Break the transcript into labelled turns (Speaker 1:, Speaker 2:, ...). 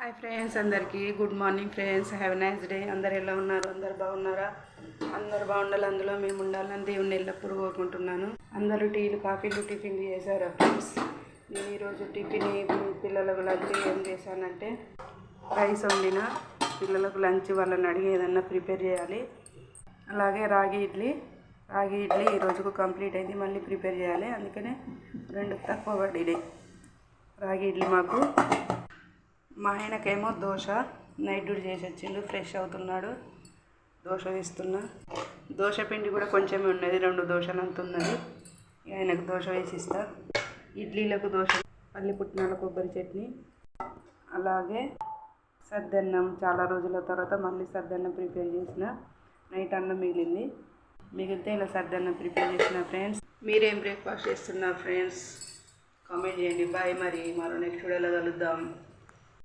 Speaker 1: Hi friends, అందరికీ good morning friends. Have nice day. అందరు ఎలా ఉన్నారు? అందరు బాగున్నారా? అందరు బాగుండాలి, అందులో మేము ఉండాలని దేవుణ్ణి ఎల్లప్పుడూ కోరుకుంటున్నాను. అందరూ టీలు కాఫీలు టిఫిన్లు చేశారా ఫ్రెండ్స్? నేను ఈరోజు టిఫిన్ పిల్లలకు లంచ్ ఏం చేశానంటే రైస్ వండిన. పిల్లలకు లంచ్ వాళ్ళని అడిగి ఏదన్నా ప్రిపేర్ చేయాలి. అలాగే రాగి ఇడ్లీ ఈ రోజుకు కంప్లీట్ అయింది, మళ్ళీ ప్రిపేర్ చేయాలి. అందుకనే 2 తక్కువ పడినాయి. రాగి ఇడ్లీ మాకు. మా ఆయనకేమో దోశ నైట్ డ్యూటీ చేసి వచ్చిండు, ఫ్రెష్ అవుతున్నాడు. దోశ వేస్తున్నా. దోశ పిండి కూడా కొంచెమే ఉన్నది, 2 దోశలు అంత ఉన్నది. ఆయనకు దోశ వేసి ఇస్తా. ఇడ్లీలకు దోశ, పల్లి పుట్నాల కొబ్బరి చట్నీ, అలాగే సద్దన్నం. చాలా రోజుల తర్వాత మళ్ళీ సద్దన్నం ప్రిపేర్ చేసిన. నైట్ అన్నం మిగిలితే ఇలా సద్దన్నం ప్రిపేర్ చేసిన ఫ్రెండ్స్. మీరేం బ్రేక్ఫాస్ట్ చేస్తున్నారు ఫ్రెండ్స్? కామెంట్ చేయండి. బాయ్. మరి మరో నెక్స్ట్ వీడియోలో కలుద్దాం.